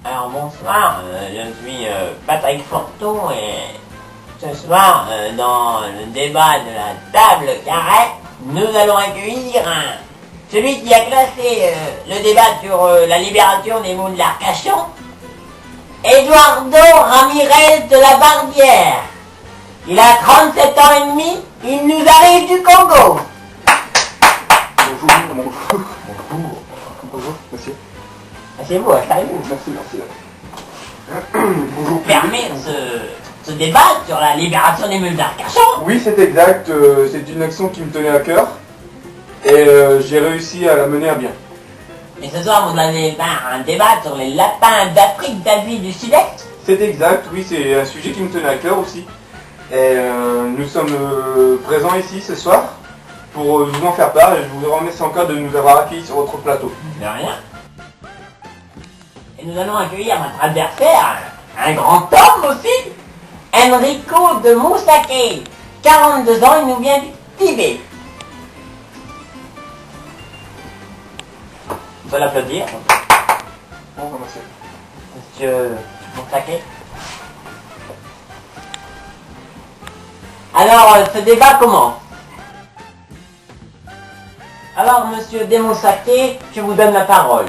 Alors bonsoir, je suis Patrick Forton et ce soir, dans le débat de la table carrée, nous allons accueillir celui qui a classé le débat sur la libération des moules d'Arcachon, Eduardo Ramirez de la Barbière. Il a 37 ans et demi, il nous arrive du Congo. Bonjour, monsieur. C'est vous, installez-vous. Merci. Vous permet ce débat sur la libération des moules d'Arcachon. Oui, c'est exact. C'est une action qui me tenait à cœur. Et j'ai réussi à la mener à bien. Et ce soir, vous allez faire un débat sur les lapins d'Afrique d'Asie du Sud-Est. C'est exact, oui, c'est un sujet qui me tenait à cœur aussi. Et nous sommes présents ici ce soir pour vous en faire part. Et je vous remercie encore de nous avoir accueillis sur votre plateau. De rien. Et nous allons accueillir notre adversaire, un grand homme aussi, Enrico de Moussake, 42 ans, il nous vient du Tibet. On peut l'applaudir. Bonjour, monsieur. Monsieur Moussake. Alors, ce débat commence. Alors, monsieur Demoussake, je vous donne la parole.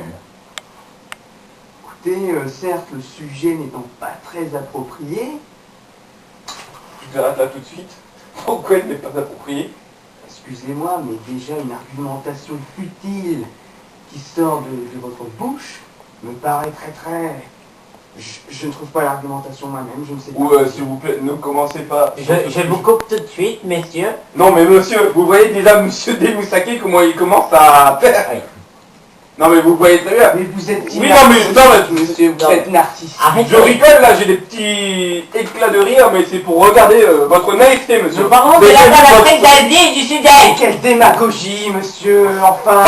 Écoutez, certes, le sujet n'étant pas très approprié, Je vous arrête là tout de suite. Pourquoi il n'est pas approprié? excusez-moi, mais déjà une argumentation futile qui sort de votre bouche me paraît très... Je ne trouve pas l'argumentation moi-même, je ne sais pas. Ou s'il vous plaît, ne commencez pas. Je vous coupe tout de suite, messieurs. Non mais monsieur, vous voyez déjà monsieur Demoussake comment il commence à faire. Oui. Non mais vous voyez très bien. Mais vous êtes Oui, non, mais- non, mais- monsieur, vous êtes narcissique. Arrête. Je rigole là, j'ai des petits éclats de rire, mais c'est pour regarder votre naïveté, monsieur. Nous parlons de Vous la avez vu d'Afrique votre- d'Asie et du Sud-Est. Quelle démagogie, monsieur, enfin.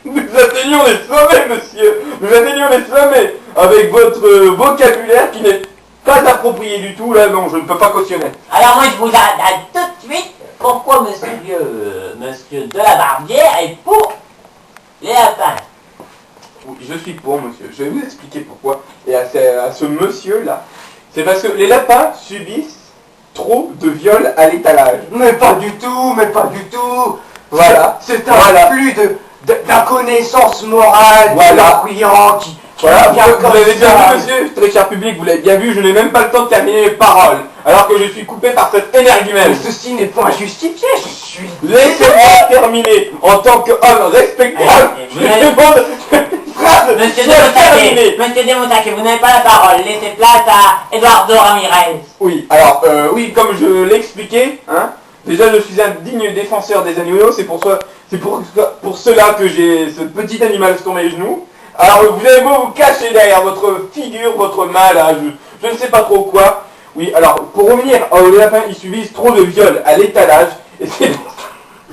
Nous atteignons les sommets, monsieur. Nous atteignons les sommets avec votre vocabulaire qui n'est pas approprié du tout. Là, non, je ne peux pas cautionner. Alors moi je vous arrête tout de suite. Pourquoi monsieur de la Barbière est pour les lapins? Oui, je suis pour, monsieur. Je vais vous expliquer pourquoi. Et à ce monsieur-là, c'est parce que les lapins subissent trop de viols à l'étalage. Mais pas du tout, mais pas du tout. Voilà. C'est un Voilà. flux d'inconnaissance morale, Voilà. bruyant, qui Voilà, vient vous comme l'avez bien ça. vu, monsieur, très cher public, vous l'avez bien vu, je n'ai même pas le temps de terminer mes paroles, alors que je suis coupé par cette énergumène. Mais ceci n'est point justifié, je suis... Laissez-moi terminer, en tant qu'homme respectable, je demande une phrase Monsieur soit terminée. Demoussake, vous n'avez pas la parole. Laissez place à Eduardo Ramirez. Oui, alors, oui, comme je l'ai expliqué, hein, déjà je suis un digne défenseur des animaux, c'est pour cela que j'ai ce petit animal sur mes genoux. Alors vous avez beau vous cacher derrière votre figure, votre main là, je ne sais pas trop quoi. Oui, alors pour revenir aux lapins, ils subissent trop de viols à l'étalage, et c'est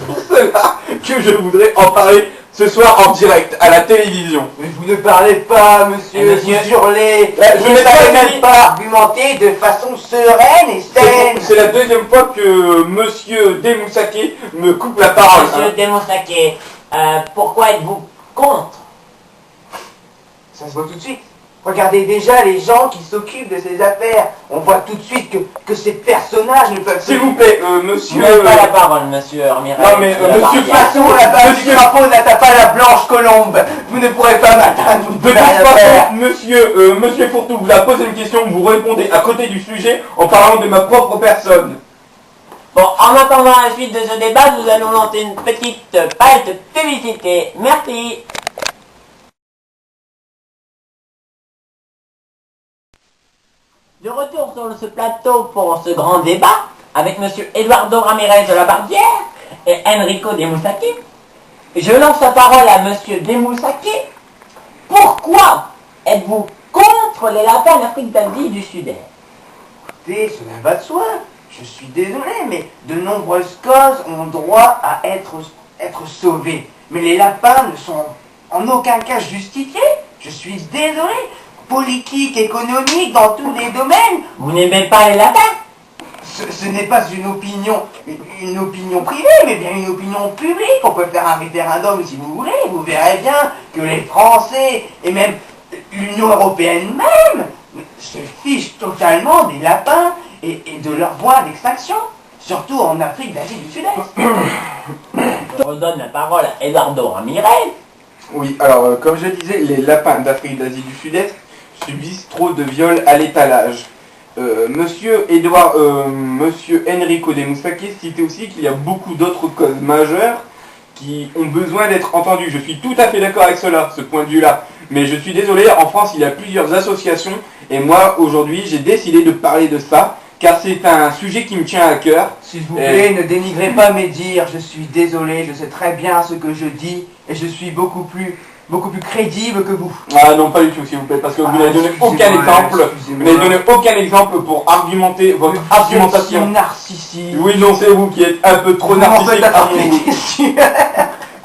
pour cela que je voudrais en parler ce soir en direct à la télévision. Mais vous ne parlez pas, monsieur, Monsieur. vous hurlez, Je vous n'ai ne pas savez dit- même pas argumenter de façon sereine et saine. C'est la deuxième fois que monsieur Demoussake me coupe la parole. Monsieur Demoussake, pourquoi êtes-vous contre? Ça se voit tout de suite. Regardez déjà les gens qui s'occupent de ces affaires. On voit tout de suite que ces personnages ne peuvent... S'il vous plaît, Vous monsieur... n'avez pas la parole, monsieur Ramirez. Non, mais, de la monsieur De toute Barbière. façon, la base du Monsieur- drapeau n'atteint pas la blanche colombe. Vous ne pourrez pas m'atteindre, vous ne De pouvez toute rien faire. façon, monsieur Fourtou vous a posé une question, vous répondez à côté du sujet en parlant de ma propre personne. Bon, en attendant la suite de ce débat, nous allons lancer une petite page de publicité. Merci. De retour sur ce plateau pour ce grand débat avec monsieur Eduardo Ramirez de la Barbière et Enrico Demoussake. Je lance la parole à monsieur Demoussake. Pourquoi êtes-vous contre les lapins d'Afrique d'Asie du Sud-Est? Écoutez, cela va de soi. Je suis désolé, mais de nombreuses causes ont droit à être sauvées. Mais les lapins ne sont en aucun cas justifiés. Je suis désolé. Politique, économique, dans tous les domaines. Vous n'aimez pas les lapins? ce n'est pas une opinion privée, mais bien une opinion publique. On peut faire un référendum si vous voulez. Vous verrez bien que les Français, et même l'Union européenne même, se fichent totalement des lapins et de leur voie d'extinction. Surtout en Afrique d'Asie du Sud-Est. Je redonne la parole à Eduardo Ramirez. Oui, alors comme je disais, les lapins d'Afrique d'Asie du Sud-Est subissent trop de viols à l'étalage. Monsieur Enrico de Moustaquet citait aussi qu'il y a beaucoup d'autres causes majeures qui ont besoin d'être entendues. Je suis tout à fait d'accord avec cela, ce point de vue-là. Mais je suis désolé, en France, il y a plusieurs associations, et moi, aujourd'hui, j'ai décidé de parler de ça, car c'est un sujet qui me tient à cœur. S'il vous plaît, ne dénigrez pas mes dires, je suis désolé, je sais très bien ce que je dis, et je suis beaucoup plus crédible que vous. Ah non, pas du tout, s'il vous plaît, parce que vous n'avez donné aucun exemple. Vous n'avez donné aucun exemple pour argumenter votre argumentation. Narcissique. Oui, non, c'est vous qui êtes un peu trop narcissique à mon goût.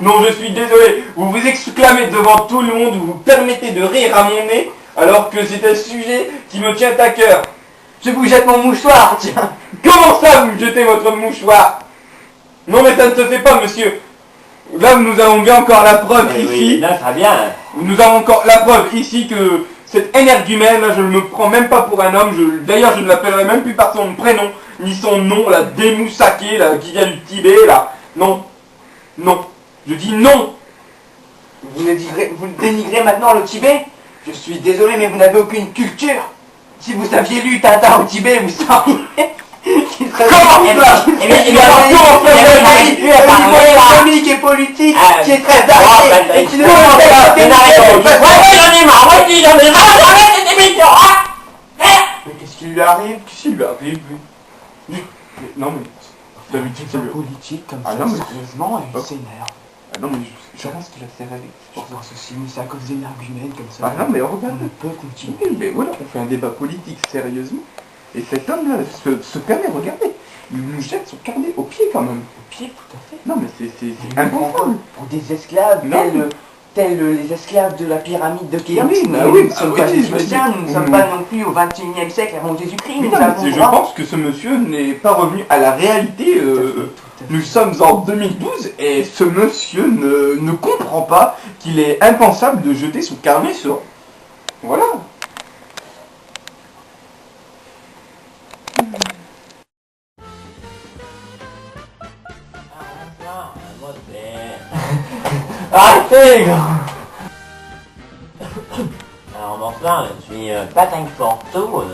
Non, je suis désolé. Vous vous exclamez devant tout le monde, vous vous permettez de rire à mon nez, alors que c'est un sujet qui me tient à cœur. Je vous jette mon mouchoir, tiens. Comment ça, vous jetez votre mouchoir? Non, mais ça ne se fait pas, monsieur. Là, nous avons bien encore la preuve ici. Oui, là, ça vient. Nous avons encore la preuve ici que cet énergumène, là, je ne me prends même pas pour un homme. D'ailleurs, je ne l'appellerai même plus par son prénom, ni son nom, là, Demousaké, là, qui vient du Tibet, là. Non. Non. Je dis non. Vous dénigrez maintenant le Tibet? Je suis désolé, mais vous n'avez aucune culture. Si vous aviez lu Tintin au Tibet, vous sauriez qu'il serait... Comment ça? économique et politique qui est très varié et qui ne Mais qu'est-ce qui lui arrive? Qu'est-ce qui lui arrive? Non, mais... D'habitude, c'est le... politique comme Ah, ça, non, mais- sérieusement, et Oh. il s'énerve. Ah non, mais Je pense qu'il a fait rêver. Je pense aussi, mais c'est à cause d'énergumènes comme ça. Ah non, mais On regarde. ne peut continuer. Oui, mais voilà, on fait un débat politique sérieusement. Et cet homme-là se permet, regardez, il nous jette son carnet au pied quand même. Au pied, tout à fait. Non, mais c'est impensable. Pour des esclaves, Non. tels les esclaves de la pyramide de Khéops. Oui, bah nous oui, ne bah sommes oui, pas des oui, Égyptiens, nous ne oui. sommes pas non plus au XXIe siècle avant Jésus-Christ. Mais Nous non, avons mais je droit. pense que ce monsieur n'est pas revenu à la réalité. Nous sommes en 2012 et ce monsieur ne comprend pas qu'il est impensable de jeter son carnet sur... Voilà. Arrêtez, gars. Alors bonsoir, je suis Patin Porto.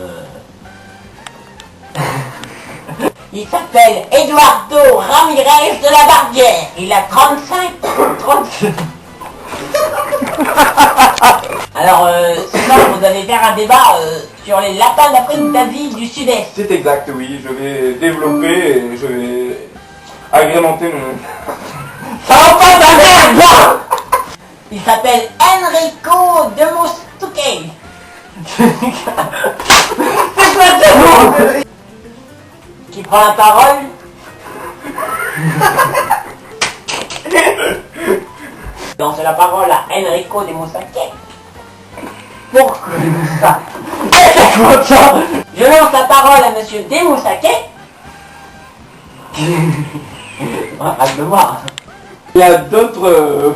Il s'appelle Eduardo Ramirez de la Barbière. Il a 35. Alors, ce soir, vous allez faire un débat sur les lapins d'Afrique d'Asie du Sud-Est. C'est exact, oui. Je vais développer et je vais agrémenter mon... Ça va pas ta merde! Il s'appelle Enrico de Moustaquet. C'est quoi ce nom? Qui prend la parole? Je lance la parole à Enrico de Moustaquet. Pourquoi ça? Je lance la parole à monsieur de Moustaquet. Arrête de voir. Il y a d'autres...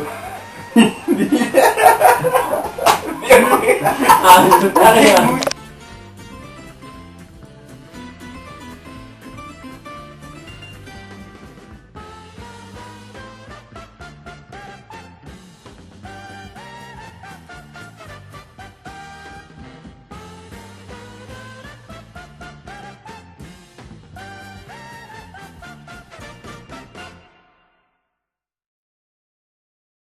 Ah, c'est tout à fait.